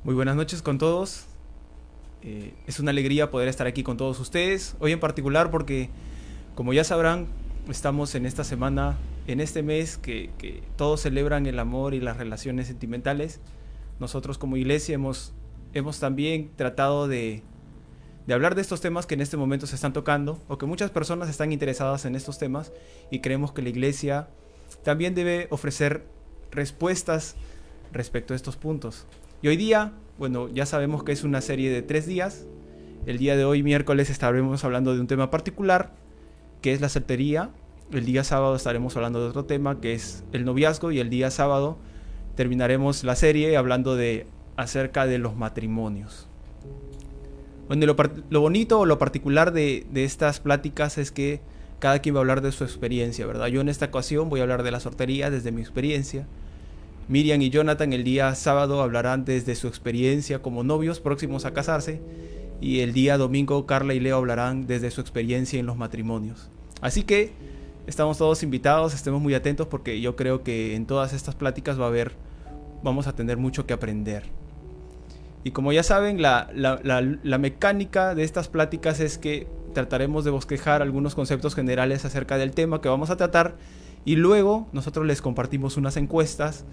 Muy buenas noches con todos. Es una alegría poder estar aquí con todos ustedes. Hoy en particular porque, como ya sabrán, estamos en esta semana, en este mes que todos celebran el amor y las relaciones sentimentales. Nosotros como iglesia hemos también tratado de hablar de estos temas que en este momento se están tocando, o que muchas personas están interesadas en estos temas, y creemos que la iglesia también debe ofrecer respuestas respecto a estos puntos. Y hoy día, bueno, ya sabemos que es una serie de 3 días. El día de hoy, miércoles, estaremos hablando de un tema particular, que es la soltería. El día sábado estaremos hablando de otro tema, que es el noviazgo. Y el día sábado terminaremos la serie hablando acerca de los matrimonios. Bueno, lo bonito o lo particular de estas pláticas es que cada quien va a hablar de su experiencia, ¿verdad? Yo en esta ocasión voy a hablar de la soltería desde mi experiencia. Miriam y Jonathan el día sábado hablarán desde su experiencia como novios próximos a casarse, y el día domingo Carla y Leo hablarán desde su experiencia en los matrimonios. Así que estamos todos invitados, estemos muy atentos porque yo creo que en todas estas pláticas vamos a tener mucho que aprender. Y como ya saben, la mecánica de estas pláticas es que trataremos de bosquejar algunos conceptos generales acerca del tema que vamos a tratar, y luego nosotros les compartimos unas encuestas,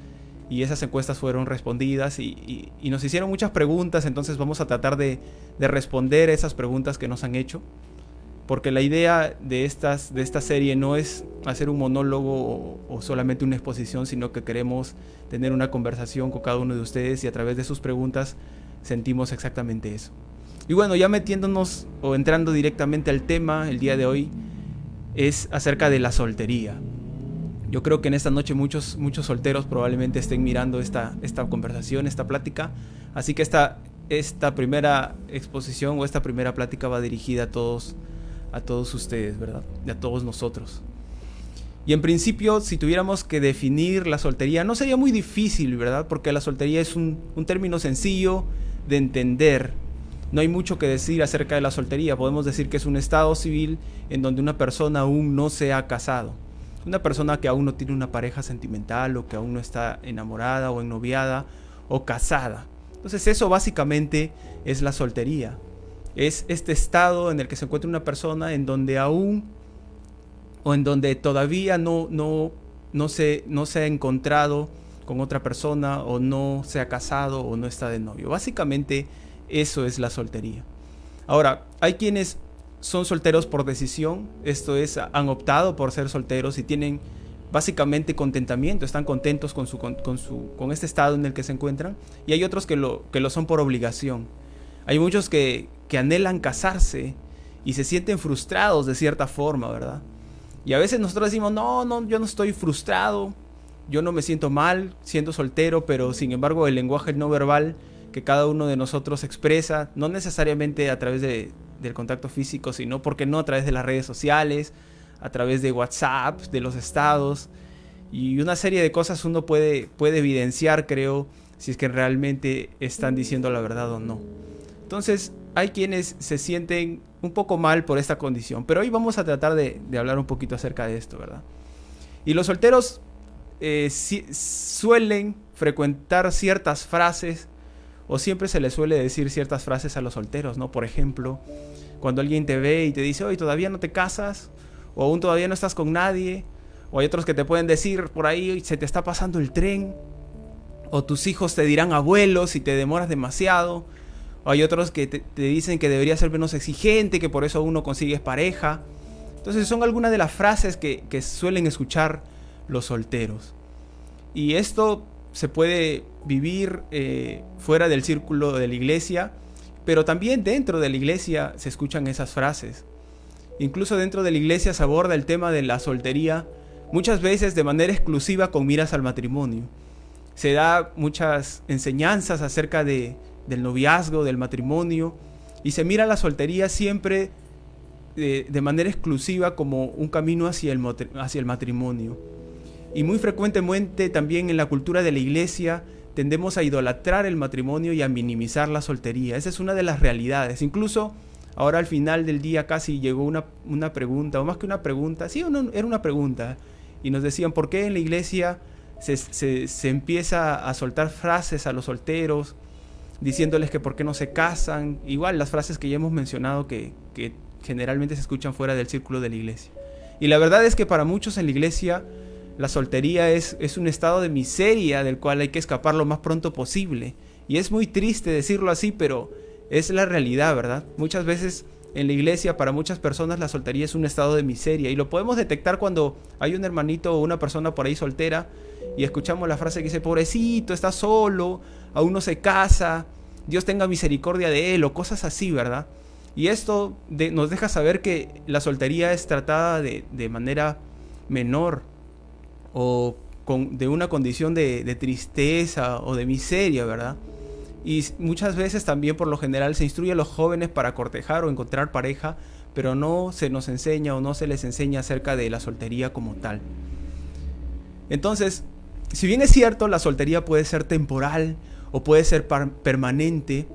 y esas encuestas fueron respondidas y nos hicieron muchas preguntas. Entonces vamos a tratar de responder esas preguntas que nos han hecho, porque la idea de esta serie no es hacer un monólogo o solamente una exposición, sino que queremos tener una conversación con cada uno de ustedes, y a través de sus preguntas sentimos exactamente eso. Y bueno, ya metiéndonos o entrando directamente al tema, el día de hoy es acerca de la soltería. Yo creo que en esta noche muchos solteros probablemente estén mirando esta conversación, esta plática. Así que esta primera exposición o esta primera plática va dirigida a todos ustedes, ¿verdad? Y a todos nosotros. Y en principio, si tuviéramos que definir la soltería, no sería muy difícil, ¿verdad? Porque la soltería es un término sencillo de entender. No hay mucho que decir acerca de la soltería. Podemos decir que es un estado civil en donde una persona aún no se ha casado. Una persona que aún no tiene una pareja sentimental, o que aún no está enamorada o ennoviada o casada. Entonces eso básicamente es la soltería. Es este estado en el que se encuentra una persona en donde aún, o en donde todavía no se ha encontrado con otra persona, o no se ha casado, o no está de novio. Básicamente eso es la soltería. Ahora, hay quienes son solteros por decisión, esto es, han optado por ser solteros y tienen básicamente contentamiento, están contentos con este estado en el que se encuentran, y hay otros que lo son por obligación. Hay muchos que anhelan casarse y se sienten frustrados de cierta forma, ¿verdad? Y a veces nosotros decimos, no, yo no estoy frustrado, yo no me siento mal siendo soltero, pero sin embargo el lenguaje no verbal que cada uno de nosotros expresa, no necesariamente a través del contacto físico, sino, porque no, a través de las redes sociales, a través de WhatsApp, de los estados, y una serie de cosas uno puede evidenciar, creo, si es que realmente están diciendo la verdad o no. Entonces, hay quienes se sienten un poco mal por esta condición, pero hoy vamos a tratar de hablar un poquito acerca de esto, ¿verdad? Y los solteros suelen frecuentar ciertas frases, o siempre se les suele decir ciertas frases a los solteros, ¿no? Por ejemplo, cuando alguien te ve y te dice, oye, ¿todavía no te casas? O aún todavía no estás con nadie. O hay otros que te pueden decir por ahí, se te está pasando el tren. O tus hijos te dirán abuelos si te demoras demasiado. O hay otros que te dicen que deberías ser menos exigente, que por eso aún no consigues pareja. Entonces son algunas de las frases que suelen escuchar los solteros. Y esto se puede vivir fuera del círculo de la iglesia, pero también dentro de la iglesia se escuchan esas frases. Incluso dentro de la iglesia se aborda el tema de la soltería, muchas veces de manera exclusiva con miras al matrimonio. Se da muchas enseñanzas acerca del noviazgo, del matrimonio, y se mira la soltería siempre de manera exclusiva como un camino hacia el matrimonio. Y muy frecuentemente también en la cultura de la iglesia tendemos a idolatrar el matrimonio y a minimizar la soltería. Esa es una de las realidades. Incluso ahora al final del día casi llegó una pregunta, o más que una pregunta, sí, era una pregunta, y nos decían por qué en la iglesia se empieza a soltar frases a los solteros, diciéndoles que por qué no se casan, igual las frases que ya hemos mencionado que generalmente se escuchan fuera del círculo de la iglesia. Y la verdad es que para muchos en la iglesia la soltería es un estado de miseria del cual hay que escapar lo más pronto posible. Y es muy triste decirlo así, pero es la realidad, ¿verdad? Muchas veces en la iglesia para muchas personas la soltería es un estado de miseria, y lo podemos detectar cuando hay un hermanito o una persona por ahí soltera y escuchamos la frase que dice: pobrecito, está solo, aún no se casa, Dios tenga misericordia de él, o cosas así, ¿verdad? Y esto nos deja saber que la soltería es tratada de manera menor, o de una condición de tristeza o de miseria, ¿verdad? Y muchas veces también, por lo general, se instruye a los jóvenes para cortejar o encontrar pareja, pero no se nos enseña o no se les enseña acerca de la soltería como tal. Entonces, si bien es cierto, la soltería puede ser temporal o puede ser permanente,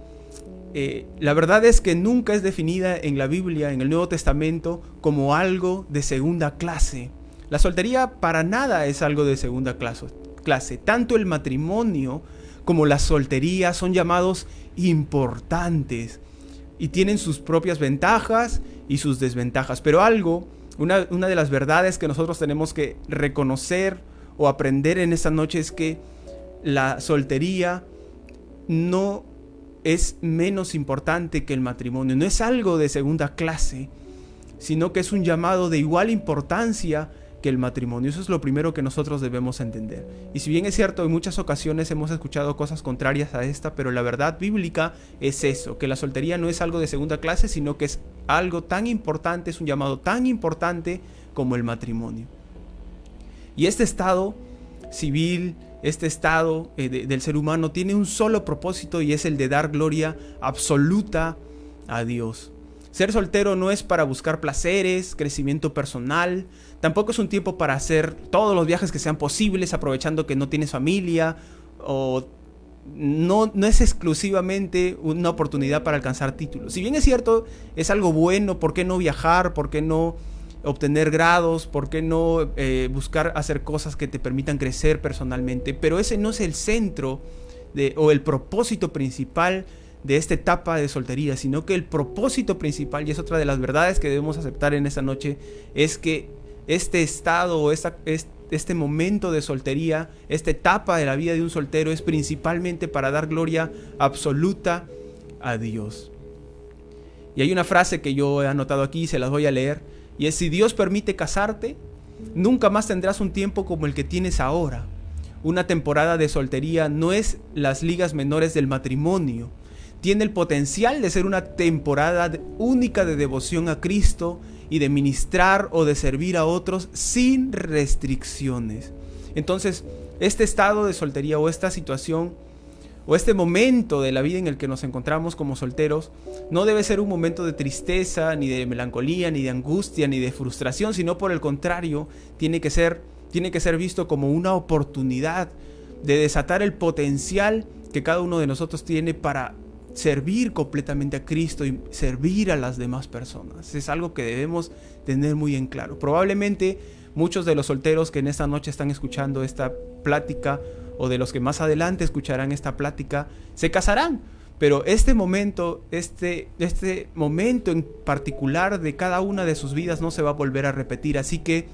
la verdad es que nunca es definida en la Biblia, en el Nuevo Testamento, como algo de segunda clase. La soltería para nada es algo de segunda clase. Tanto el matrimonio como la soltería son llamados importantes y tienen sus propias ventajas y sus desventajas. Pero una de las verdades que nosotros tenemos que reconocer o aprender en esta noche es que la soltería no es menos importante que el matrimonio, no es algo de segunda clase, sino que es un llamado de igual importancia que el matrimonio. Eso es lo primero que nosotros debemos entender. Y si bien es cierto, en muchas ocasiones hemos escuchado cosas contrarias a esta, pero la verdad bíblica es eso, que la soltería no es algo de segunda clase, sino que es algo tan importante, es un llamado tan importante como el matrimonio. Y este estado civil, este estado del ser humano tiene un solo propósito, y es el de dar gloria absoluta a Dios. Ser soltero no es para buscar placeres, crecimiento personal, tampoco es un tiempo para hacer todos los viajes que sean posibles aprovechando que no tienes familia, o no es exclusivamente una oportunidad para alcanzar títulos. Si bien es cierto, es algo bueno, ¿por qué no viajar? ¿Por qué no obtener grados? ¿Por qué no buscar hacer cosas que te permitan crecer personalmente? Pero ese no es el centro o el propósito principal de esta etapa de soltería, sino que el propósito principal, y es otra de las verdades que debemos aceptar en esta noche, es que este estado o este momento de soltería, esta etapa de la vida de un soltero, es principalmente para dar gloria absoluta a Dios. Y hay una frase que yo he anotado aquí y se las voy a leer, y es: si Dios permite casarte, nunca más tendrás un tiempo como el que tienes ahora. Una temporada de soltería no es las ligas menores del matrimonio. Tiene el potencial de ser una temporada única de devoción a Cristo y de ministrar o de servir a otros sin restricciones. Entonces, este estado de soltería o esta situación o este momento de la vida en el que nos encontramos como solteros no debe ser un momento de tristeza, ni de melancolía, ni de angustia, ni de frustración, sino por el contrario, tiene que ser visto como una oportunidad de desatar el potencial que cada uno de nosotros tiene para servir completamente a Cristo y servir a las demás personas. Es algo que debemos tener muy en claro. Probablemente muchos de los solteros que en esta noche están escuchando esta plática, o de los que más adelante escucharán esta plática, se casarán. Pero este momento en particular de cada una de sus vidas no se va a volver a repetir. Así que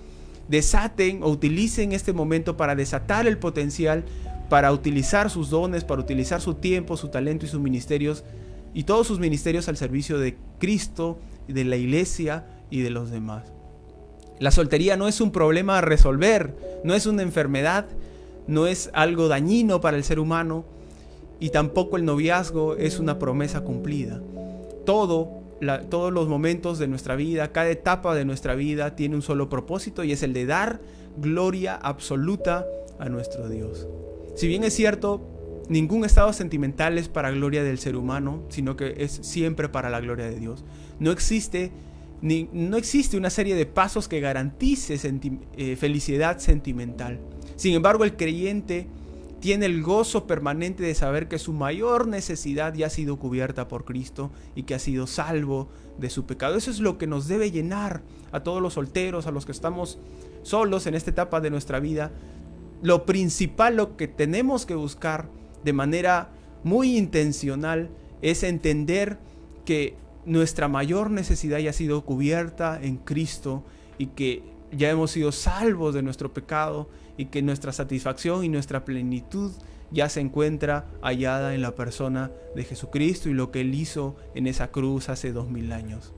desaten o utilicen este momento para desatar el potencial, para utilizar sus dones, para utilizar su tiempo, su talento y sus ministerios, y todos sus ministerios al servicio de Cristo, de la iglesia y de los demás. La soltería no es un problema a resolver, no es una enfermedad, no es algo dañino para el ser humano, y tampoco el noviazgo es una promesa cumplida. Todos los momentos de nuestra vida, cada etapa de nuestra vida tiene un solo propósito, y es el de dar gloria absoluta a nuestro Dios. Si bien es cierto, ningún estado sentimental es para gloria del ser humano, sino que es siempre para la gloria de Dios. No existe una serie de pasos que garantice felicidad sentimental. Sin embargo, el creyente tiene el gozo permanente de saber que su mayor necesidad ya ha sido cubierta por Cristo y que ha sido salvo de su pecado. Eso es lo que nos debe llenar a todos los solteros, a los que estamos solos en esta etapa de nuestra vida. Lo principal, lo que tenemos que buscar de manera muy intencional es entender que nuestra mayor necesidad ya ha sido cubierta en Cristo y que ya hemos sido salvos de nuestro pecado y que nuestra satisfacción y nuestra plenitud ya se encuentra hallada en la persona de Jesucristo y lo que Él hizo en esa cruz hace 2000 años.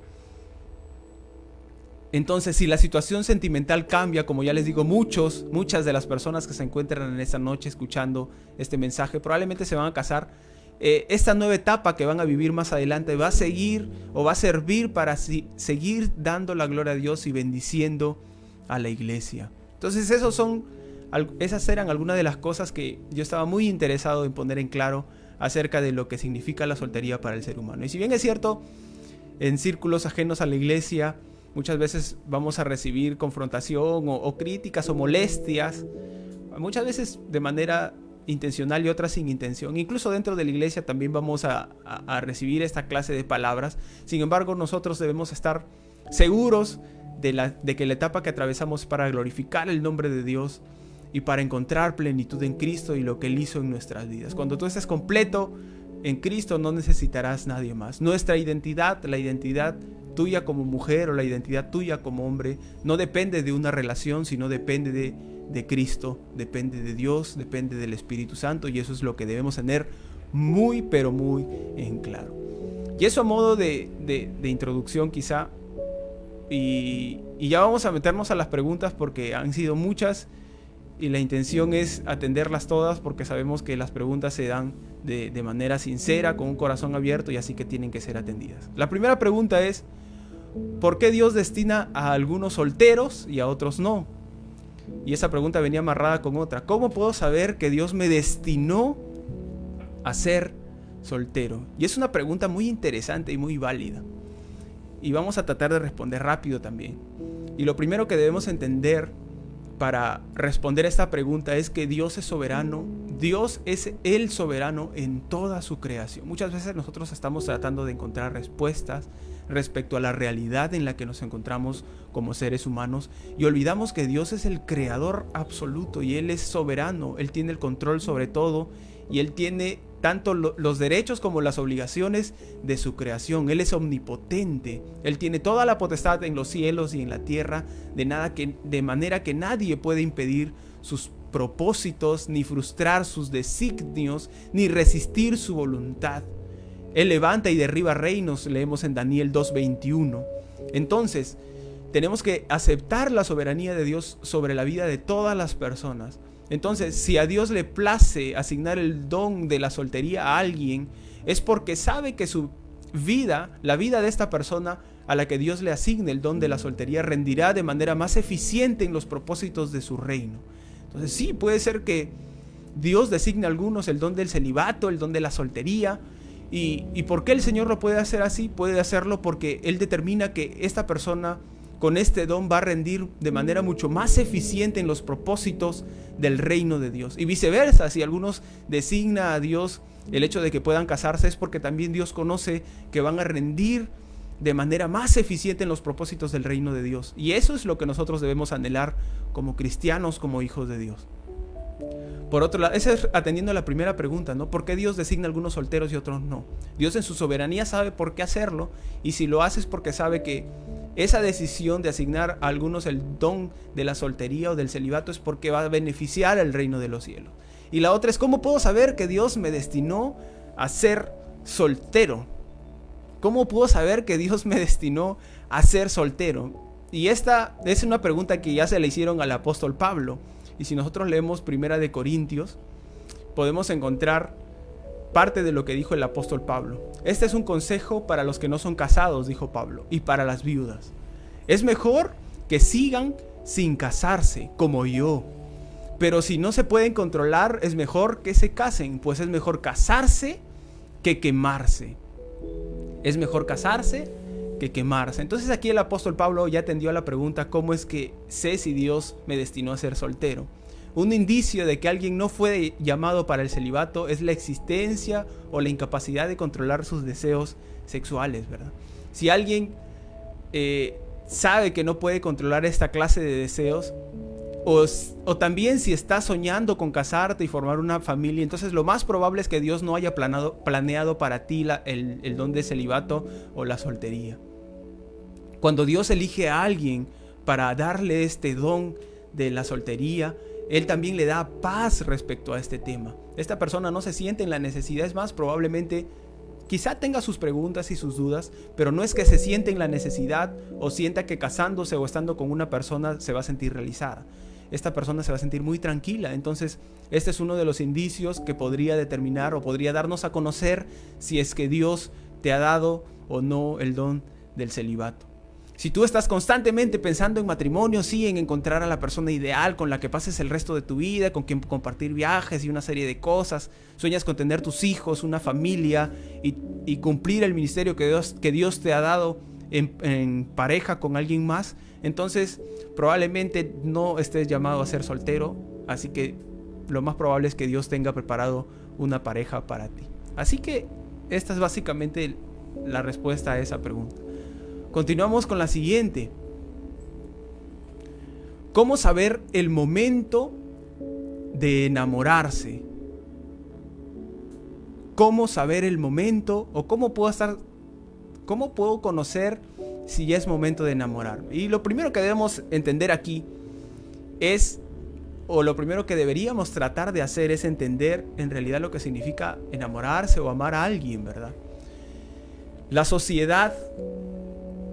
Entonces, si la situación sentimental cambia, como ya les digo, muchas de las personas que se encuentran en esta noche escuchando este mensaje probablemente se van a casar. Esta nueva etapa que van a vivir más adelante va a seguir o va a servir para seguir dando la gloria a Dios y bendiciendo a la iglesia. Entonces esas eran algunas de las cosas que yo estaba muy interesado en poner en claro acerca de lo que significa la soltería para el ser humano. Y si bien es cierto, en círculos ajenos a la iglesia muchas veces vamos a recibir confrontación o críticas o molestias, muchas veces de manera intencional y otras sin intención. Incluso dentro de la iglesia también vamos a recibir esta clase de palabras. Sin embargo, nosotros debemos estar seguros de que la etapa que atravesamos es para glorificar el nombre de Dios y para encontrar plenitud en Cristo y lo que Él hizo en nuestras vidas. Cuando tú estés completo en Cristo, no necesitarás nadie más. Nuestra identidad, la identidad tuya como mujer o la identidad tuya como hombre, no depende de una relación, sino depende de Cristo, depende de Dios, depende del Espíritu Santo, y eso es lo que debemos tener muy, pero muy en claro. Y eso a modo de introducción quizá, y ya vamos a meternos a las preguntas porque han sido muchas y la intención es atenderlas todas porque sabemos que las preguntas se dan de manera sincera, con un corazón abierto, y así que tienen que ser atendidas. La primera pregunta es: ¿por qué Dios destina a algunos solteros y a otros no? Y esa pregunta venía amarrada con otra: ¿cómo puedo saber que Dios me destinó a ser soltero? Y es una pregunta muy interesante y muy válida, y vamos a tratar de responder rápido también. Y lo primero que debemos entender para responder a esta pregunta es que Dios es soberano. Dios es el soberano en toda su creación. Muchas veces nosotros estamos tratando de encontrar respuestas respecto a la realidad en la que nos encontramos como seres humanos y olvidamos que Dios es el creador absoluto y Él es soberano. Él tiene el control sobre todo y Él tiene tanto los derechos como las obligaciones de su creación. Él es omnipotente. Él tiene toda la potestad en los cielos y en la tierra, de manera que nadie puede impedir sus propósitos, ni frustrar sus designios, ni resistir su voluntad. Él levanta y derriba reinos, leemos en Daniel 2:21. Entonces, tenemos que aceptar la soberanía de Dios sobre la vida de todas las personas. Entonces, si a Dios le place asignar el don de la soltería a alguien, es porque sabe que su vida, la vida de esta persona a la que Dios le asigne el don de la soltería, rendirá de manera más eficiente en los propósitos de su reino. Entonces, sí, puede ser que Dios designe a algunos el don del celibato, el don de la soltería. ¿Y por qué el Señor lo puede hacer así? Puede hacerlo porque Él determina que esta persona con este don va a rendir de manera mucho más eficiente en los propósitos del reino de Dios. Y viceversa, si algunos designa a Dios el hecho de que puedan casarse, es porque también Dios conoce que van a rendir de manera más eficiente en los propósitos del reino de Dios. Y eso es lo que nosotros debemos anhelar como cristianos, como hijos de Dios. Por otro lado, eso es atendiendo a la primera pregunta, ¿no? ¿Por qué Dios designa a algunos solteros y otros no? Dios en su soberanía sabe por qué hacerlo, y si lo hace es porque sabe que esa decisión de asignar a algunos el don de la soltería o del celibato es porque va a beneficiar al reino de los cielos. Y la otra es: ¿cómo puedo saber que Dios me destinó a ser soltero? ¿Cómo puedo saber que Dios me destinó a ser soltero? Y esta es una pregunta que ya se le hicieron al apóstol Pablo. Y si nosotros leemos Primera de Corintios, podemos encontrar parte de lo que dijo el apóstol Pablo. Este es un consejo para los que no son casados, dijo Pablo, y para las viudas. Es mejor que sigan sin casarse, como yo. Pero si no se pueden controlar, es mejor que se casen, pues es mejor casarse que quemarse. Es mejor casarse que quemarse. Entonces aquí el apóstol Pablo ya atendió a la pregunta: ¿cómo es que sé si Dios me destinó a ser soltero? Un indicio de que alguien no fue llamado para el celibato es la existencia o la incapacidad de controlar sus deseos sexuales, ¿verdad? Si alguien sabe que no puede controlar esta clase de deseos, O también si estás soñando con casarte y formar una familia, entonces lo más probable es que Dios no haya planeado para ti el don de celibato o la soltería. Cuando Dios elige a alguien para darle este don de la soltería, Él también le da paz respecto a este tema. Esta persona no se siente en la necesidad, es más, probablemente quizá tenga sus preguntas y sus dudas, pero no es que se siente en la necesidad o sienta que casándose o estando con una persona se va a sentir realizada. Esta persona se va a sentir muy tranquila. Entonces, este es uno de los indicios que podría determinar o podría darnos a conocer si es que Dios te ha dado o no el don del celibato. Si tú estás constantemente pensando en matrimonio, sí, en encontrar a la persona ideal con la que pases el resto de tu vida, con quien compartir viajes y una serie de cosas, sueñas con tener tus hijos, una familia y cumplir el ministerio que Dios te ha dado en pareja con alguien más, entonces probablemente no estés llamado a ser soltero, así que lo más probable es que Dios tenga preparado una pareja para ti. Así que esta es básicamente la respuesta a esa pregunta. Continuamos con la siguiente. ¿Cómo saber el momento de enamorarse? ¿Cómo saber el momento o cómo puedo conocer si ya es momento de enamorarme? Y lo primero que debemos entender aquí lo primero que deberíamos tratar de hacer es entender en realidad lo que significa enamorarse o amar a alguien, ¿verdad? La sociedad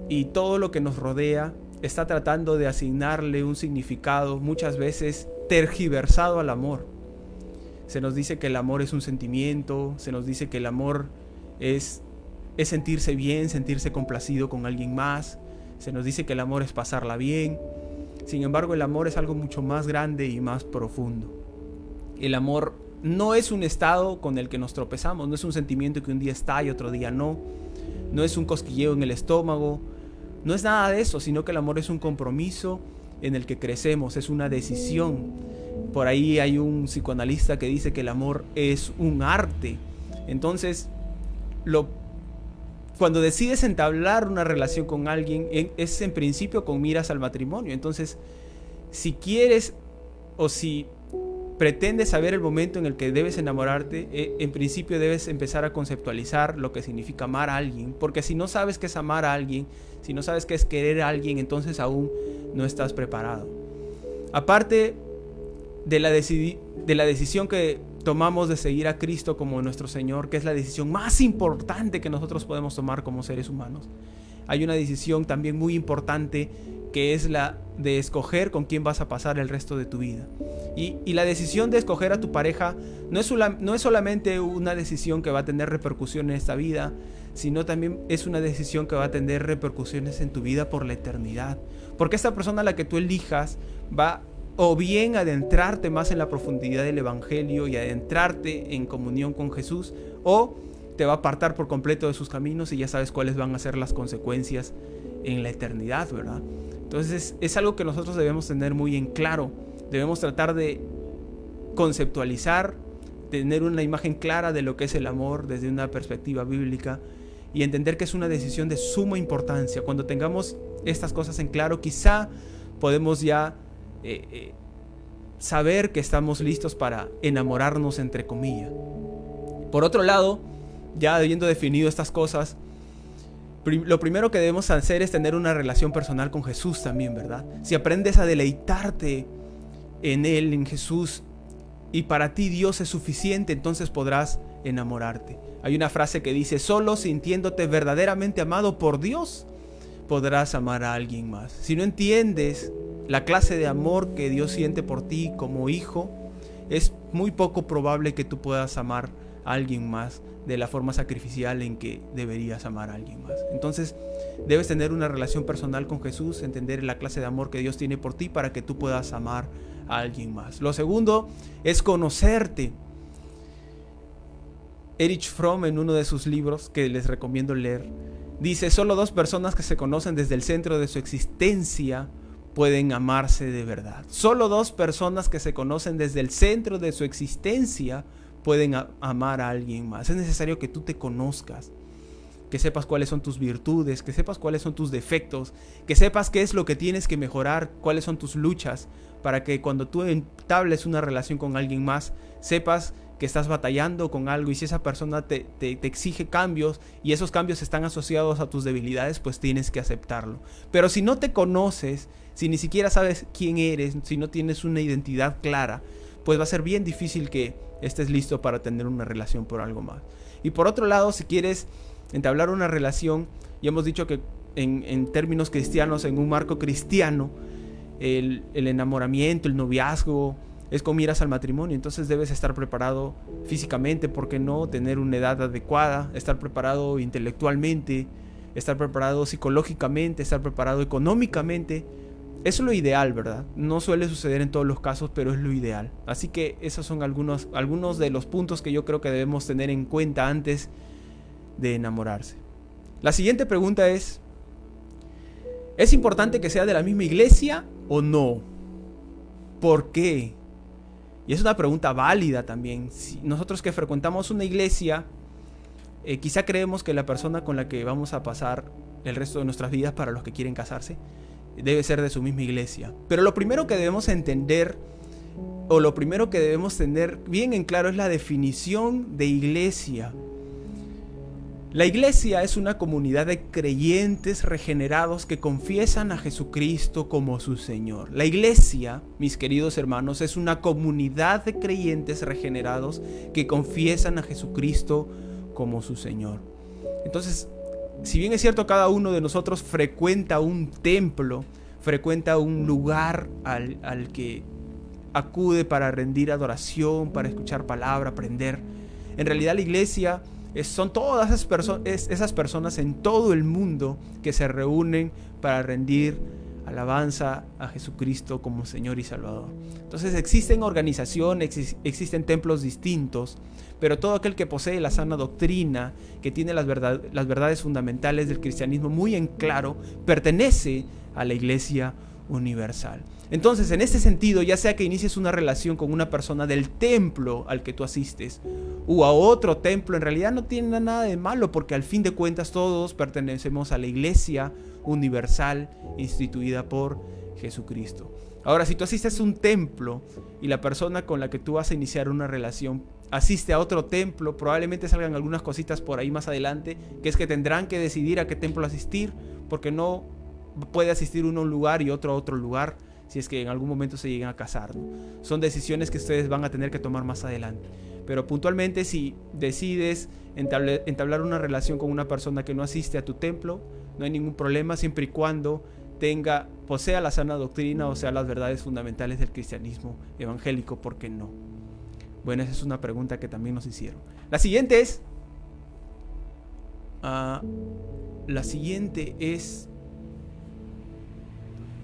y todo lo que nos rodea está tratando de asignarle un significado muchas veces tergiversado al amor. Se nos dice que el amor es un sentimiento, se nos dice que el amor es sentirse bien, sentirse complacido con alguien más, se nos dice que el amor es pasarla bien. Sin embargo, el amor es algo mucho más grande y más profundo. El amor no es un estado con el que nos tropezamos, no es un sentimiento que un día está y otro día no, no es un cosquilleo en el estómago, no es nada de eso, sino que el amor es un compromiso en el que crecemos, es una decisión. Por ahí hay un psicoanalista que dice que el amor es un arte. Entonces, cuando decides entablar una relación con alguien, es en principio con miras al matrimonio. Entonces, si quieres o si pretendes saber el momento en el que debes enamorarte, en principio debes empezar a conceptualizar lo que significa amar a alguien, porque si no sabes qué es amar a alguien, si no sabes qué es querer a alguien, entonces aún no estás preparado. Aparte de la decisión que tomamos de seguir a Cristo como nuestro Señor, que es la decisión más importante que nosotros podemos tomar como seres humanos, hay una decisión también muy importante que es la de escoger con quién vas a pasar el resto de tu vida. Y la decisión de escoger a tu pareja no es solamente una decisión que va a tener repercusiones en esta vida, sino también es una decisión que va a tener repercusiones en tu vida por la eternidad. Porque esta persona a la que tú elijas va o bien adentrarte más en la profundidad del Evangelio y adentrarte en comunión con Jesús, o te va a apartar por completo de sus caminos y ya sabes cuáles van a ser las consecuencias en la eternidad, ¿verdad? Entonces es algo que nosotros debemos tener muy en claro. Debemos tratar de conceptualizar, tener una imagen clara de lo que es el amor desde una perspectiva bíblica y entender que es una decisión de suma importancia. Cuando tengamos estas cosas en claro, quizá podemos ya saber que estamos listos para enamorarnos, entre comillas. Por otro lado, ya habiendo definido estas cosas, lo primero que debemos hacer es tener una relación personal con Jesús también, ¿verdad? Si aprendes a deleitarte en Él, en Jesús, y para ti Dios es suficiente, entonces podrás enamorarte. Hay una frase que dice: solo sintiéndote verdaderamente amado por Dios, podrás amar a alguien más. Si no entiendes la clase de amor que Dios siente por ti como hijo, es muy poco probable que tú puedas amar a alguien más de la forma sacrificial en que deberías amar a alguien más. Entonces debes tener una relación personal con Jesús, entender la clase de amor que Dios tiene por ti para que tú puedas amar a alguien más. Lo segundo es conocerte. Erich Fromm, en uno de sus libros que les recomiendo leer, dice: solo dos personas que se conocen desde el centro de su existencia pueden amarse de verdad. Solo dos personas que se conocen desde el centro de su existencia pueden amar a alguien más. Es necesario que tú te conozcas. que sepas cuáles son tus virtudes, que sepas cuáles son tus defectos, que sepas qué es lo que tienes que mejorar, cuáles son tus luchas, para que cuando tú entables una relación con alguien más, sepas que estás batallando con algo, y si esa persona te exige cambios y esos cambios están asociados a tus debilidades, pues tienes que aceptarlo. Pero si no te conoces, si ni siquiera sabes quién eres, si no tienes una identidad clara, pues va a ser bien difícil que estés listo para tener una relación por algo más. Y por otro lado, si quieres entablar una relación, ya hemos dicho que en términos cristianos, en un marco cristiano, el enamoramiento, el noviazgo, es con miras al matrimonio. Entonces debes estar preparado físicamente, ¿por qué no? Tener una edad adecuada, estar preparado intelectualmente, estar preparado psicológicamente, estar preparado económicamente. Eso es lo ideal, ¿verdad? No suele suceder en todos los casos, pero es lo ideal. Así que esos son algunos de los puntos que yo creo que debemos tener en cuenta antes de enamorarse. La siguiente pregunta ¿es importante que sea de la misma iglesia o no? ¿Por qué? Y es una pregunta válida también. Si nosotros que frecuentamos una iglesia, quizá creemos que la persona con la que vamos a pasar el resto de nuestras vidas, para los que quieren casarse, debe ser de su misma iglesia. Pero lo primero que debemos entender, o lo primero que debemos tener bien en claro, es la definición de iglesia. La iglesia es una comunidad de creyentes regenerados que confiesan a Jesucristo como su Señor. La iglesia, mis queridos hermanos, es una comunidad de creyentes regenerados que confiesan a Jesucristo como su Señor. Entonces, si bien es cierto, cada uno de nosotros frecuenta un templo, frecuenta un lugar al que acude para rendir adoración, para escuchar palabra, aprender, en realidad la iglesia son todas esas personas en todo el mundo que se reúnen para rendir alabanza a Jesucristo como Señor y Salvador. Entonces existen organizaciones, existen templos distintos, pero todo aquel que posee la sana doctrina, que tiene las verdades fundamentales del cristianismo muy en claro, pertenece a la iglesia universal. Entonces, en este sentido, ya sea que inicies una relación con una persona del templo al que tú asistes o a otro templo, en realidad no tiene nada de malo, porque al fin de cuentas todos pertenecemos a la iglesia universal instituida por Jesucristo. Ahora, si tú asistes a un templo y la persona con la que tú vas a iniciar una relación asiste a otro templo, probablemente salgan algunas cositas por ahí más adelante, que es que tendrán que decidir a qué templo asistir, porque no puede asistir uno a un lugar y otro a otro lugar, si es que en algún momento se llegan a casar, ¿no? Son decisiones que ustedes van a tener que tomar más adelante. Pero puntualmente, si decides entablar una relación con una persona que no asiste a tu templo, no hay ningún problema, siempre y cuando posea la sana doctrina, o sea, las verdades fundamentales del cristianismo evangélico. ¿Por qué no? Bueno, esa es una pregunta que también nos hicieron. La siguiente es: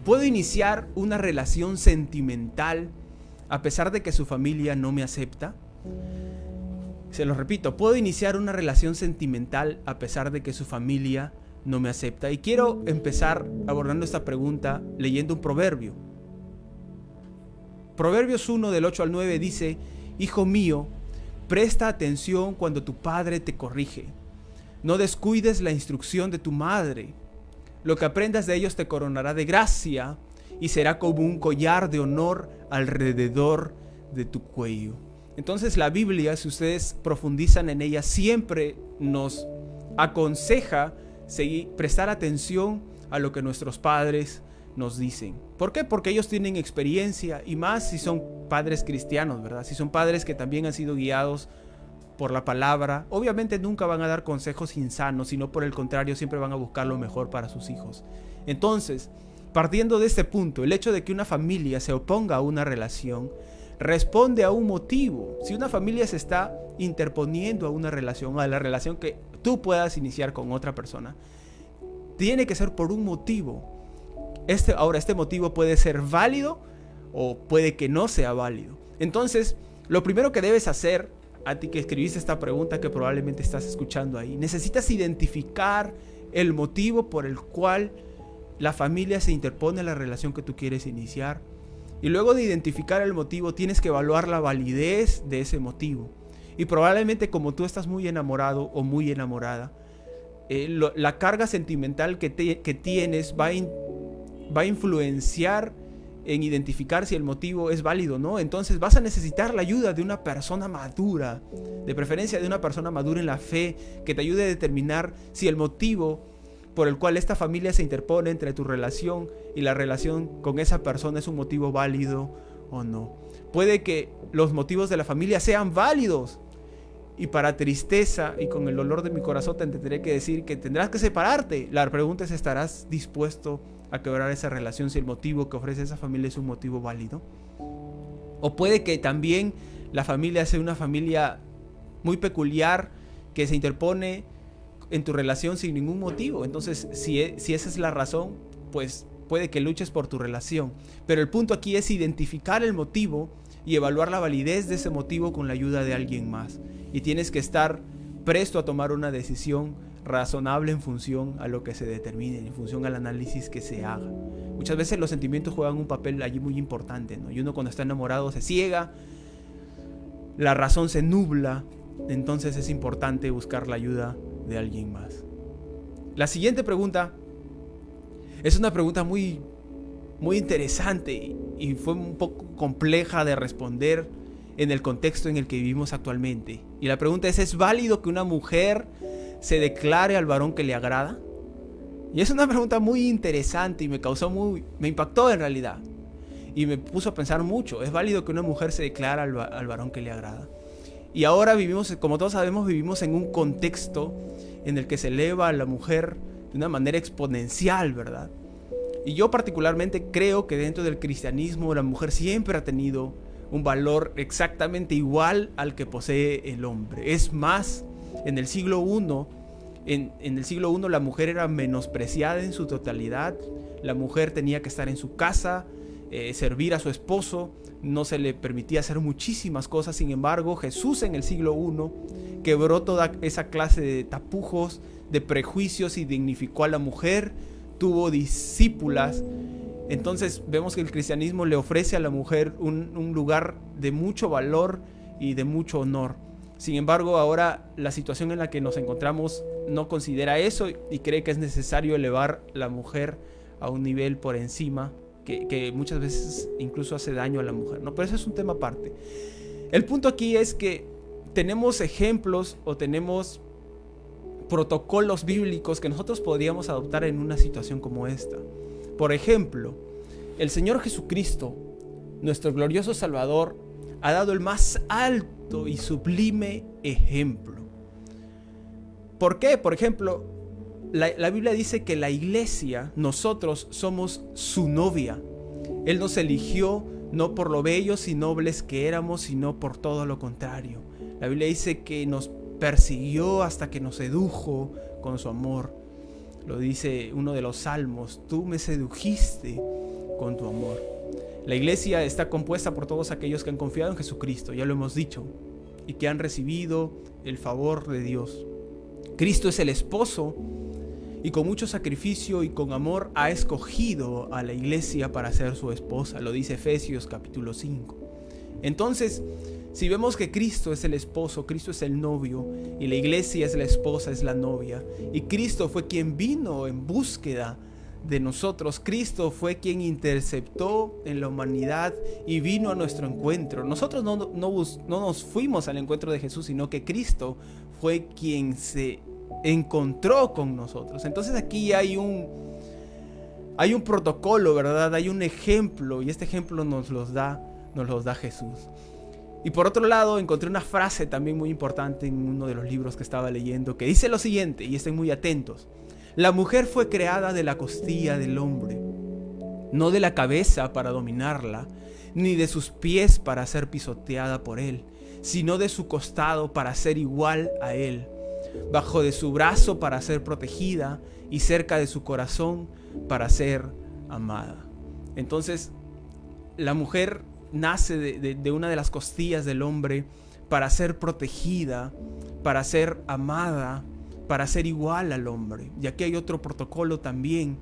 ¿puedo iniciar una relación sentimental a pesar de que su familia no me acepta? Se lo repito, ¿puedo iniciar una relación sentimental a pesar de que su familia no me acepta? Y quiero empezar abordando esta pregunta leyendo un proverbio. Proverbios 1 del 8 al 9 dice: Hijo mío, presta atención cuando tu padre te corrige. No descuides la instrucción de tu madre. Lo que aprendas de ellos te coronará de gracia y será como un collar de honor alrededor de tu cuello. Entonces la Biblia, si ustedes profundizan en ella, siempre nos aconseja prestar atención a lo que nuestros padres nos dicen. ¿Por qué? Porque ellos tienen experiencia, y más si son padres cristianos, ¿verdad? Si son padres que también han sido guiados por la palabra, obviamente nunca van a dar consejos insanos, sino por el contrario, siempre van a buscar lo mejor para sus hijos. Entonces, partiendo de este punto, el hecho de que una familia se oponga a una relación responde a un motivo. Si una familia se está interponiendo a la relación que tú puedas iniciar con otra persona, tiene que ser por un motivo. Este motivo puede ser válido o puede que no sea válido. Entonces, lo primero que debes hacer, a ti que escribiste esta pregunta, que probablemente estás escuchando ahí, necesitas identificar el motivo por el cual la familia se interpone a la relación que tú quieres iniciar. Y luego de identificar el motivo, tienes que evaluar la validez de ese motivo. Y probablemente, como tú estás muy enamorado o muy enamorada, la carga sentimental que tienes va a influenciar en identificar si el motivo es válido o no. Entonces vas a necesitar la ayuda de una persona madura, de preferencia de una persona madura en la fe, que te ayude a determinar si el motivo por el cual esta familia se interpone entre tu relación y la relación con esa persona es un motivo válido o no. Puede que los motivos de la familia sean válidos, y para tristeza y con el dolor de mi corazón te tendré que decir que tendrás que separarte. La pregunta es, ¿estarás dispuesto a quebrar esa relación si el motivo que ofrece esa familia es un motivo válido? O puede que también la familia sea una familia muy peculiar que se interpone en tu relación sin ningún motivo. Entonces, si esa es la razón, pues puede que luches por tu relación. Pero el punto aquí es identificar el motivo y evaluar la validez de ese motivo con la ayuda de alguien más. Y tienes que estar presto a tomar una decisión razonable en función a lo que se determine, en función al análisis que se haga. Muchas veces los sentimientos juegan un papel allí muy importante, ¿no? Y uno cuando está enamorado se ciega, la razón se nubla, entonces es importante buscar la ayuda de alguien más. La siguiente pregunta es una pregunta muy interesante y fue un poco compleja de responder en el contexto en el que vivimos actualmente. Y la pregunta ¿es válido que una mujer se declare al varón que le agrada? Y es una pregunta muy interesante y me impactó en realidad. Y me puso a pensar mucho. ¿Es válido que una mujer se declare al varón que le agrada? Y ahora vivimos, como todos sabemos, vivimos en un contexto en el que se eleva a la mujer de una manera exponencial, ¿verdad? Y yo particularmente creo que dentro del cristianismo la mujer siempre ha tenido un valor exactamente igual al que posee el hombre. Es más, en el siglo I, en el siglo I la mujer era menospreciada en su totalidad. La mujer tenía que estar en su casa, servir a su esposo, no se le permitía hacer muchísimas cosas. Sin embargo, Jesús en el siglo I quebró toda esa clase de tapujos, de prejuicios y dignificó a la mujer, tuvo discípulas. Entonces vemos que el cristianismo le ofrece a la mujer un lugar de mucho valor y de mucho honor. Sin embargo, ahora la situación en la que nos encontramos no considera eso y cree que es necesario elevar la mujer a un nivel por encima que muchas veces incluso hace daño a la mujer, ¿no? Pero eso es un tema aparte. El punto aquí es que tenemos ejemplos o tenemos protocolos bíblicos que nosotros podríamos adoptar en una situación como esta. Por ejemplo, el Señor Jesucristo, nuestro glorioso Salvador, ha dado el más alto y sublime ejemplo. ¿Por qué? Por ejemplo, la Biblia dice que la iglesia, nosotros somos su novia. Él nos eligió no por lo bellos y nobles que éramos, sino por todo lo contrario. La Biblia dice que nos persiguió hasta que nos sedujo con su amor. Lo dice uno de los salmos: tú me sedujiste con tu amor. La iglesia está compuesta por todos aquellos que han confiado en Jesucristo, ya lo hemos dicho, y que han recibido el favor de Dios. Cristo es el esposo y con mucho sacrificio y con amor ha escogido a la iglesia para ser su esposa. Lo dice Efesios capítulo 5. Entonces, si vemos que Cristo es el esposo, Cristo es el novio y la iglesia es la esposa, es la novia, y Cristo fue quien vino en búsqueda de nosotros, Cristo fue quien interceptó en la humanidad y vino a nuestro encuentro. Nosotros no nos fuimos al encuentro de Jesús, sino que Cristo fue quien se encontró con nosotros. Entonces aquí hay un protocolo, ¿verdad? Hay un ejemplo, y este ejemplo nos los da Jesús. Y por otro lado, encontré una frase también muy importante en uno de los libros que estaba leyendo, que dice lo siguiente, y estén muy atentos: la mujer fue creada de la costilla del hombre, no de la cabeza para dominarla, ni de sus pies para ser pisoteada por él, sino de su costado para ser igual a él, bajo de su brazo para ser protegida y cerca de su corazón para ser amada. Entonces, la mujer nace de una de las costillas del hombre para ser protegida, para ser amada, para ser igual al hombre. Y aquí hay otro protocolo también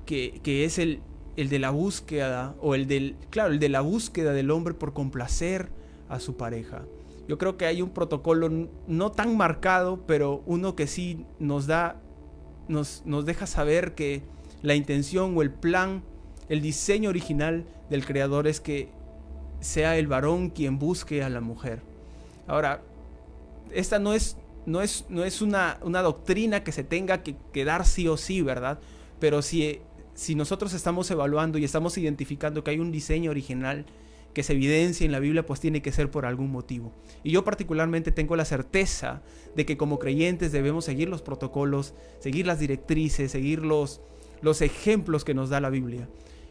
que es el de la búsqueda, o el de la búsqueda del hombre por complacer a su pareja. Yo creo que hay un protocolo no tan marcado, pero uno que sí nos deja saber que la intención o el plan, el diseño original del Creador es que sea el varón quien busque a la mujer. Ahora, esta no es una doctrina que se tenga que dar sí o sí, ¿verdad? Pero si nosotros estamos evaluando y estamos identificando que hay un diseño original que se evidencia en la Biblia, pues tiene que ser por algún motivo. Y yo particularmente tengo la certeza de que como creyentes debemos seguir los protocolos, seguir las directrices, seguir los ejemplos que nos da la Biblia.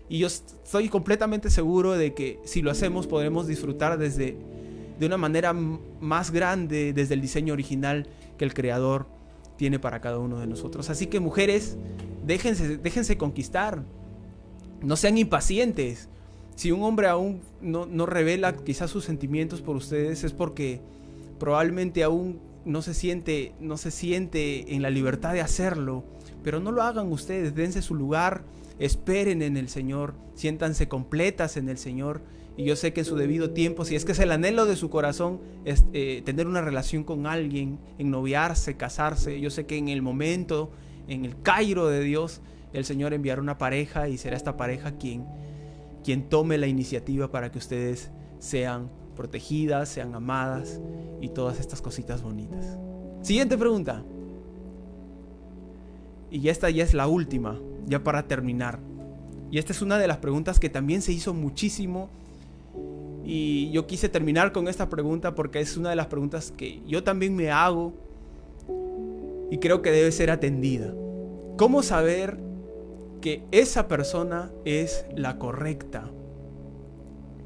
Y yo estoy completamente seguro de que si lo hacemos podremos disfrutar de una manera más grande desde el diseño original que el Creador tiene para cada uno de nosotros. Así que mujeres, déjense conquistar, no sean impacientes. Si un hombre aún no revela quizás sus sentimientos por ustedes, es porque probablemente aún no se siente en la libertad de hacerlo. Pero no lo hagan ustedes, dense su lugar, esperen en el Señor, siéntanse completas en el Señor. Y yo sé que en su debido tiempo, si es que es el anhelo de su corazón, es tener una relación con alguien, ennoviarse, casarse, yo sé que en el momento, en el Cairo de Dios, el Señor enviará una pareja y será esta pareja quien tome la iniciativa para que ustedes sean protegidas, sean amadas y todas estas cositas bonitas. Siguiente pregunta. Y esta ya es la última, ya para terminar. Y esta es una de las preguntas que también se hizo muchísimo. Y yo quise terminar con esta pregunta porque es una de las preguntas que yo también me hago y creo que debe ser atendida. ¿Cómo saber que esa persona es la correcta?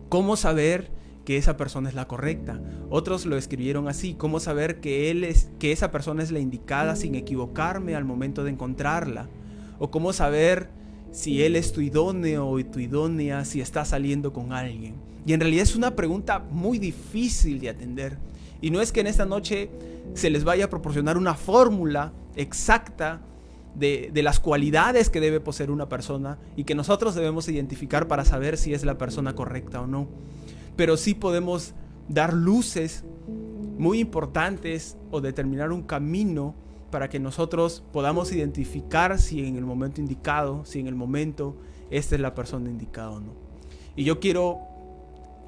¿Cómo saber que esa persona es la correcta? Otros lo escribieron así: ¿cómo saber que esa persona es la indicada sin equivocarme al momento de encontrarla? O ¿cómo saber si él es tu idóneo o tu idónea, si está saliendo con alguien? Y en realidad es una pregunta muy difícil de atender. Y no es que en esta noche se les vaya a proporcionar una fórmula exacta de las cualidades que debe poseer una persona y que nosotros debemos identificar para saber si es la persona correcta o no. Pero sí podemos dar luces muy importantes o determinar un camino para que nosotros podamos identificar si en el momento indicado, si en el momento esta es la persona indicada o no. Y yo quiero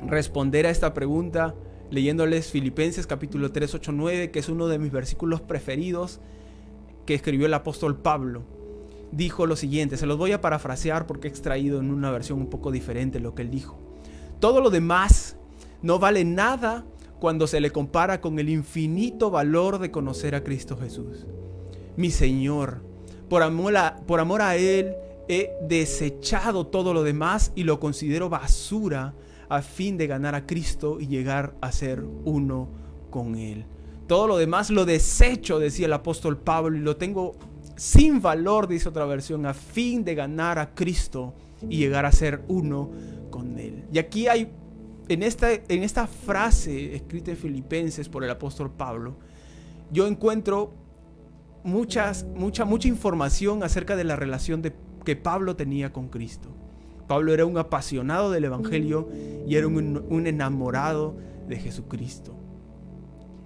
responder a esta pregunta leyéndoles Filipenses capítulo 3, 8, 9, que es uno de mis versículos preferidos que escribió el apóstol Pablo. Dijo lo siguiente, se los voy a parafrasear porque he extraído en una versión un poco diferente lo que él dijo. Todo lo demás no vale nada cuando se le compara con el infinito valor de conocer a Cristo Jesús, mi Señor. Por amor a Él he desechado todo lo demás y lo considero basura a fin de ganar a Cristo y llegar a ser uno con Él. Todo lo demás lo desecho, decía el apóstol Pablo, y lo tengo sin valor, dice otra versión, a fin de ganar a Cristo y llegar a ser uno con Él. Y aquí hay, en esta frase escrita en Filipenses por el apóstol Pablo, yo encuentro mucha información acerca de la relación que Pablo tenía con Cristo. Pablo era un apasionado del Evangelio y era un enamorado de Jesucristo.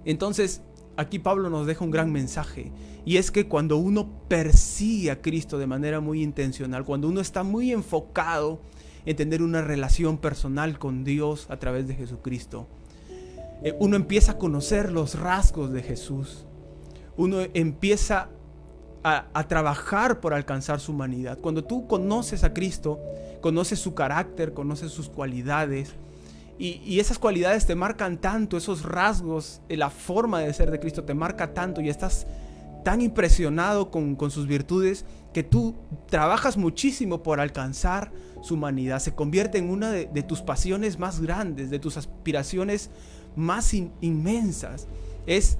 Entonces, aquí Pablo nos deja un gran mensaje, y es que cuando uno persigue a Cristo de manera muy intencional, cuando uno está muy enfocado en tener una relación personal con Dios a través de Jesucristo, uno empieza a conocer los rasgos de Jesús. Uno empieza a trabajar por alcanzar su humanidad. Cuando tú conoces a Cristo, conoces su carácter, conoces sus cualidades, y esas cualidades te marcan tanto, esos rasgos, la forma de ser de Cristo te marca tanto, y estás tan impresionado con sus virtudes que tú trabajas muchísimo por alcanzar su humanidad. Se convierte en una de tus pasiones más grandes, de tus aspiraciones más inmensas. Es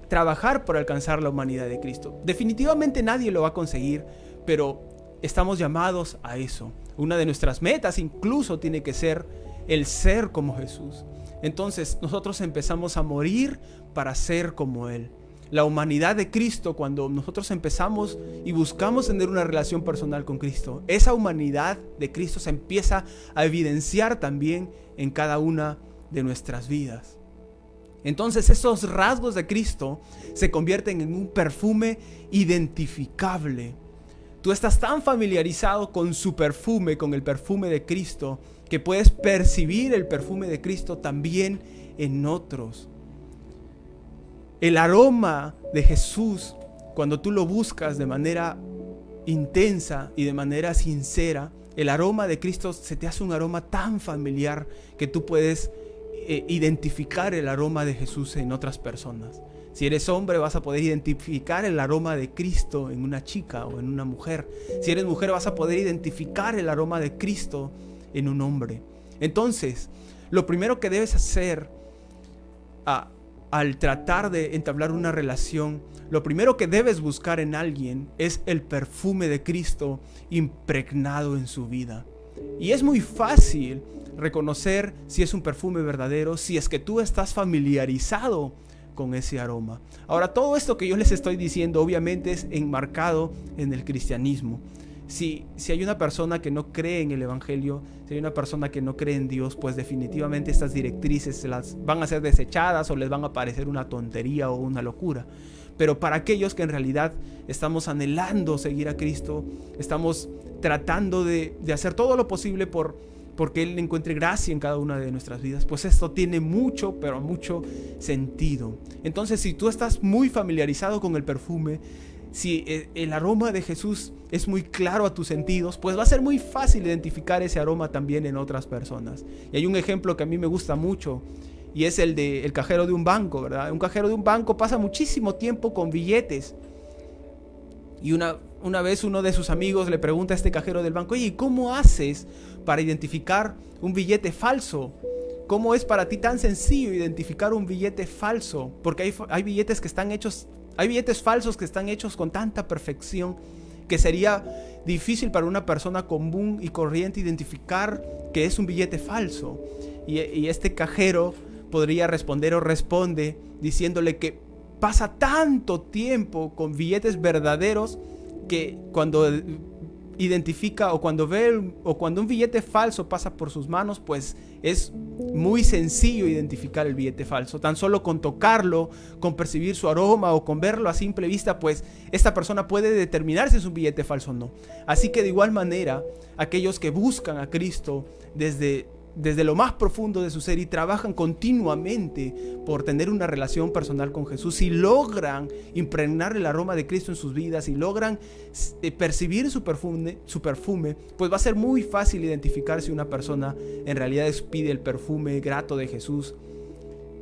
trabajar por alcanzar la humanidad de Cristo. Definitivamente nadie lo va a conseguir, pero estamos llamados a eso. Una de nuestras metas incluso tiene que ser el ser como Jesús. Entonces nosotros empezamos a morir para ser como Él. La humanidad de Cristo, cuando nosotros empezamos y buscamos tener una relación personal con Cristo, esa humanidad de Cristo se empieza a evidenciar también en cada una de nuestras vidas. Entonces esos rasgos de Cristo se convierten en un perfume identificable. Tú estás tan familiarizado con su perfume, con el perfume de Cristo, que puedes percibir el perfume de Cristo también en otros. El aroma de Jesús, cuando tú lo buscas de manera intensa y de manera sincera, el aroma de Cristo se te hace un aroma tan familiar que tú puedes identificar el aroma de Jesús en otras personas. Si eres hombre, vas a poder identificar el aroma de Cristo en una chica o en una mujer. Si eres mujer, vas a poder identificar el aroma de Cristo en un hombre. Entonces, lo primero que debes hacer al tratar de entablar una relación, lo primero que debes buscar en alguien es el perfume de Cristo impregnado en su vida. Y es muy fácil reconocer si es un perfume verdadero, si es que tú estás familiarizado con ese aroma. Ahora, todo esto que yo les estoy diciendo obviamente es enmarcado en el cristianismo. Si hay una persona que no cree en el Evangelio, si hay una persona que no cree en Dios, pues definitivamente estas directrices se las van a ser desechadas o les van a parecer una tontería o una locura. Pero para aquellos que en realidad estamos anhelando seguir a Cristo, estamos tratando de hacer todo lo posible porque Él encuentre gracia en cada una de nuestras vidas, pues esto tiene mucho, pero mucho sentido. Entonces, si tú estás muy familiarizado con el perfume, si el aroma de Jesús es muy claro a tus sentidos, pues va a ser muy fácil identificar ese aroma también en otras personas. Y hay un ejemplo que a mí me gusta mucho, y es el del cajero de un banco, ¿verdad? Un cajero de un banco pasa muchísimo tiempo con billetes. Y una vez uno de sus amigos le pregunta a este cajero del banco: oye, ¿cómo haces para identificar un billete falso? ¿Cómo es para ti tan sencillo identificar un billete falso? Porque hay billetes falsos que están hechos con tanta perfección que sería difícil para una persona común y corriente identificar que es un billete falso. Y este cajero podría responder o responde diciéndole que pasa tanto tiempo con billetes verdaderos que cuando identifica o cuando un billete falso pasa por sus manos, pues es muy sencillo identificar el billete falso. Tan solo con tocarlo, con percibir su aroma o con verlo a simple vista, pues esta persona puede determinar si es un billete falso o no. Así que de igual manera, aquellos que buscan a Cristo desde lo más profundo de su ser y trabajan continuamente por tener una relación personal con Jesús, y logran impregnar el aroma de Cristo en sus vidas y logran percibir su perfume, pues va a ser muy fácil identificar si una persona en realidad expide el perfume grato de Jesús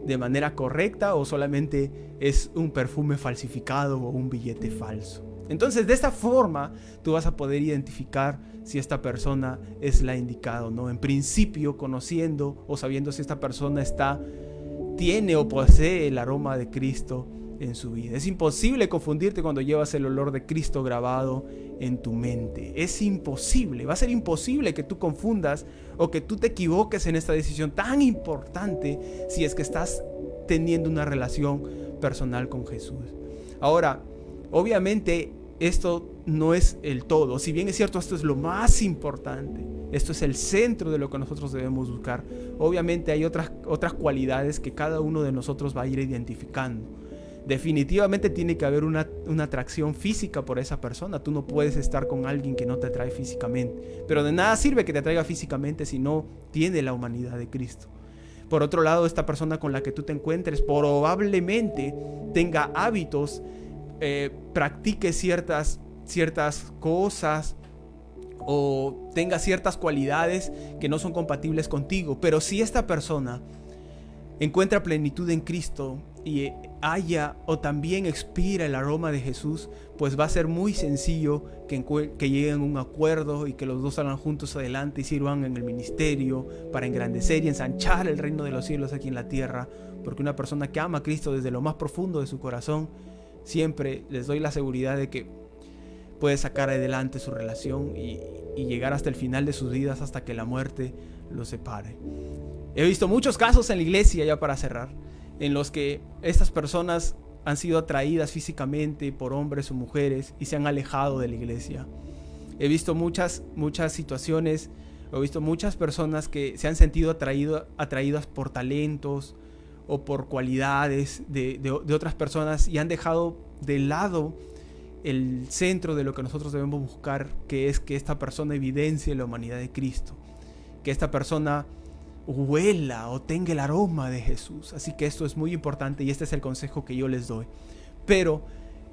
de manera correcta o solamente es un perfume falsificado o un billete falso. Entonces, de esta forma, tú vas a poder identificar si esta persona es la indicada o no. En principio, conociendo o sabiendo si esta persona tiene o posee el aroma de Cristo en su vida. Es imposible confundirte cuando llevas el olor de Cristo grabado en tu mente. Es imposible, va a ser imposible que tú confundas o que tú te equivoques en esta decisión tan importante si es que estás teniendo una relación personal con Jesús. Ahora, obviamente esto no es el todo. Si bien es cierto, esto es lo más importante, esto es el centro de lo que nosotros debemos buscar. Obviamente hay otras cualidades que cada uno de nosotros va a ir identificando. Definitivamente tiene que haber una atracción física por esa persona. Tú no puedes estar con alguien que no te atrae físicamente, pero de nada sirve que te atraiga físicamente si no tiene la humanidad de Cristo. Por otro lado, esta persona con la que tú te encuentres probablemente tenga hábitos, practique ciertas cosas o tenga ciertas cualidades que no son compatibles contigo. Pero si esta persona encuentra plenitud en Cristo y haya o también expira el aroma de Jesús, pues va a ser muy sencillo que lleguen a un acuerdo y que los dos salgan juntos adelante y sirvan en el ministerio para engrandecer y ensanchar el reino de los cielos aquí en la tierra. Porque una persona que ama a Cristo desde lo más profundo de su corazón, siempre les doy la seguridad de que puede sacar adelante su relación y llegar hasta el final de sus vidas, hasta que la muerte los separe. He visto muchos casos en la iglesia, ya para cerrar, en los que estas personas han sido atraídas físicamente por hombres o mujeres y se han alejado de la iglesia. He visto muchas situaciones, he visto muchas personas que se han sentido atraídas por talentos o por cualidades de otras personas y han dejado de lado el centro de lo que nosotros debemos buscar, que es que esta persona evidencie la humanidad de Cristo, que esta persona huela o tenga el aroma de Jesús. Así que esto es muy importante y este es el consejo que yo les doy. Pero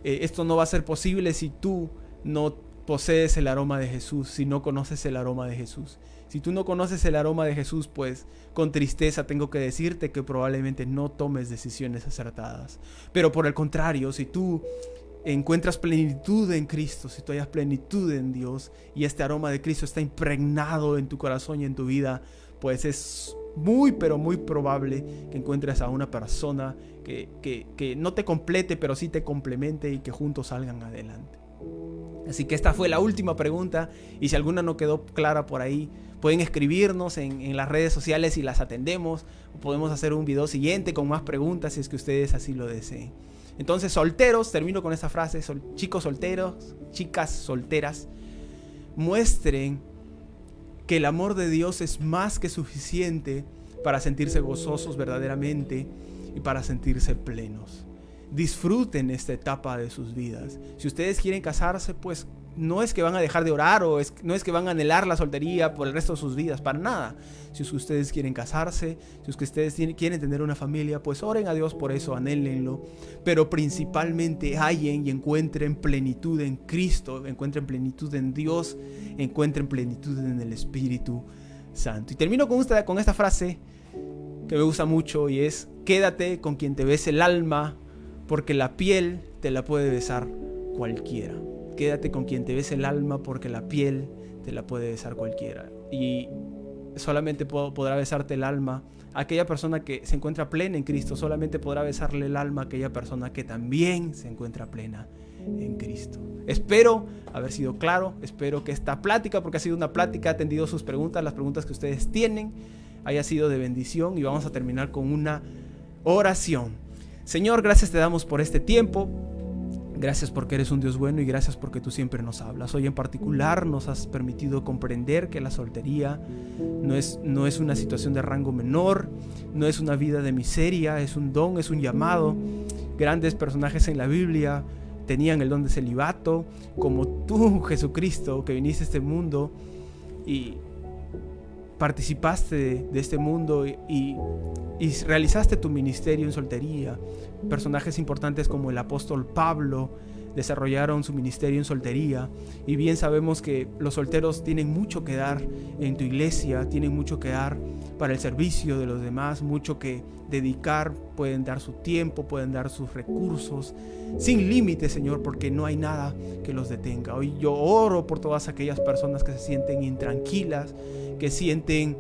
esto no va a ser posible si tú no posees el aroma de Jesús, si no conoces el aroma de Jesús. Si tú no conoces el aroma de Jesús, pues con tristeza tengo que decirte que probablemente no tomes decisiones acertadas. Pero por el contrario, si tú encuentras plenitud en Cristo, si tú hayas plenitud en Dios y este aroma de Cristo está impregnado en tu corazón y en tu vida, pues es muy pero muy probable que encuentres a una persona que no te complete, pero sí te complemente y que juntos salgan adelante. Así que esta fue la última pregunta y si alguna no quedó clara por ahí, pueden escribirnos en las redes sociales y las atendemos, o podemos hacer un video siguiente con más preguntas si es que ustedes así lo deseen. Entonces, solteros, termino con esta frase, chicos solteros, chicas solteras, muestren que el amor de Dios es más que suficiente para sentirse gozosos verdaderamente y para sentirse plenos. Disfruten esta etapa de sus vidas. Si ustedes quieren casarse, pues no es que van a dejar de orar no es que van a anhelar la soltería por el resto de sus vidas, para nada. Si es que ustedes quieren casarse, si es que ustedes quieren tener una familia, pues oren a Dios por eso, anhélenlo. Pero principalmente hallen y encuentren plenitud en Cristo, encuentren plenitud en Dios, encuentren plenitud en el Espíritu Santo. Y termino con esta frase que me gusta mucho y es: quédate con quien te bese el alma, porque la piel te la puede besar cualquiera. Quédate con quien te bese el alma, porque la piel te la puede besar cualquiera. Y solamente podrá besarte el alma aquella persona que se encuentra plena en Cristo. Solamente podrá besarle el alma a aquella persona que también se encuentra plena en Cristo. Espero haber sido claro. Espero que esta plática, porque ha sido una plática, ha atendido sus preguntas, las preguntas que ustedes tienen, haya sido de bendición. Y vamos a terminar con una oración. Señor, gracias te damos por este tiempo. Gracias porque eres un Dios bueno y gracias porque tú siempre nos hablas. Hoy en particular nos has permitido comprender que la soltería no es una situación de rango menor, no es una vida de miseria, es un don, es un llamado. Grandes personajes en la Biblia tenían el don de celibato, como tú, Jesucristo, que viniste a este mundo y participaste de este mundo y realizaste tu ministerio en soltería. Personajes importantes como el apóstol Pablo desarrollaron su ministerio en soltería, y bien sabemos que los solteros tienen mucho que dar en tu iglesia, tienen mucho que dar para el servicio de los demás, mucho que dedicar, pueden dar su tiempo, pueden dar sus recursos sin límite, Señor, porque no hay nada que los detenga. Hoy yo oro por todas aquellas personas que se sienten intranquilas, que sienten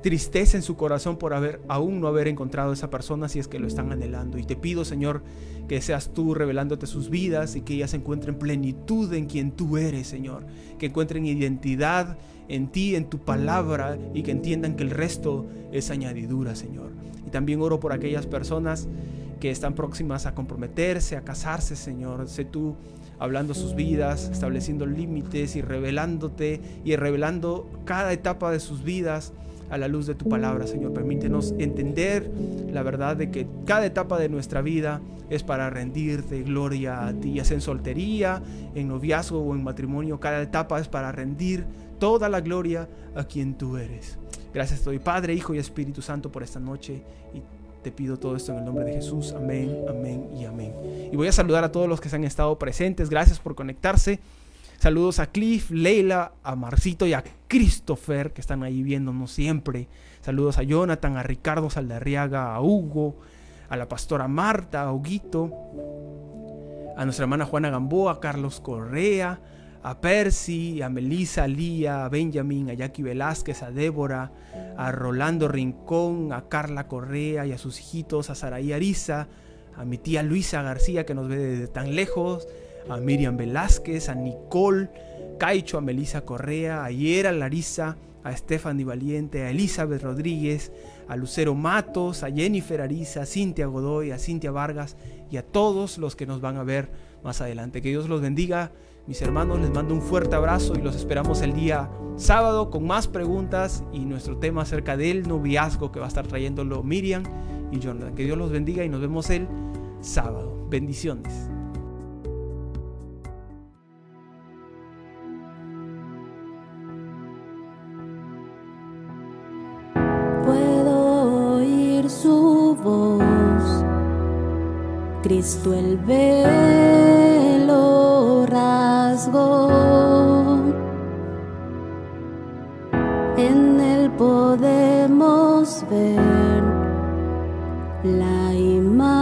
tristeza en su corazón por aún no haber encontrado a esa persona, si es que lo están anhelando. Y te pido, Señor, que seas tú revelándote sus vidas y que ellas encuentren plenitud en quien tú eres, Señor. Que encuentren identidad en ti, en tu palabra, y que entiendan que el resto es añadidura, Señor. Y también oro por aquellas personas que están próximas a comprometerse, a casarse, Señor. Sé tú hablando sus vidas, estableciendo límites y revelándote y revelando cada etapa de sus vidas a la luz de tu palabra, Señor. Permítenos entender la verdad de que cada etapa de nuestra vida es para rendirte gloria a ti, ya sea en soltería, en noviazgo o en matrimonio. Cada etapa es para rendir toda la gloria a quien tú eres. Gracias te doy, Padre, Hijo y Espíritu Santo, por esta noche, y te pido todo esto en el nombre de Jesús. Amén, amén y amén. Y voy a saludar a todos los que se han estado presentes. Gracias por conectarse. Saludos a Cliff, Leila, a Marcito y a Christopher, que están ahí viéndonos siempre. Saludos a Jonathan, a Ricardo Saldarriaga, a Hugo, a la pastora Marta, a Huguito, a nuestra hermana Juana Gamboa, a Carlos Correa, a Percy, a Melissa, a Lía, a Benjamin, a Jackie Velázquez, a Débora, a Rolando Rincón, a Carla Correa y a sus hijitos, a Saraí Ariza, a mi tía Luisa García, que nos ve desde tan lejos, a Miriam Velázquez, a Nicole Caicho, a Melissa Correa, a Yera Larisa, a Stephanie Valiente, a Elizabeth Rodríguez, a Lucero Matos, a Jennifer Ariza, a Cintia Godoy, a Cintia Vargas y a todos los que nos van a ver más adelante. Que Dios los bendiga, mis hermanos. Les mando un fuerte abrazo y los esperamos el día sábado con más preguntas y nuestro tema acerca del noviazgo, que va a estar trayéndolo Miriam, y Jonathan. Que Dios los bendiga y nos vemos el sábado. Bendiciones. Puedo oír su voz, Cristo el velo rasgó, en él podemos ver la imagen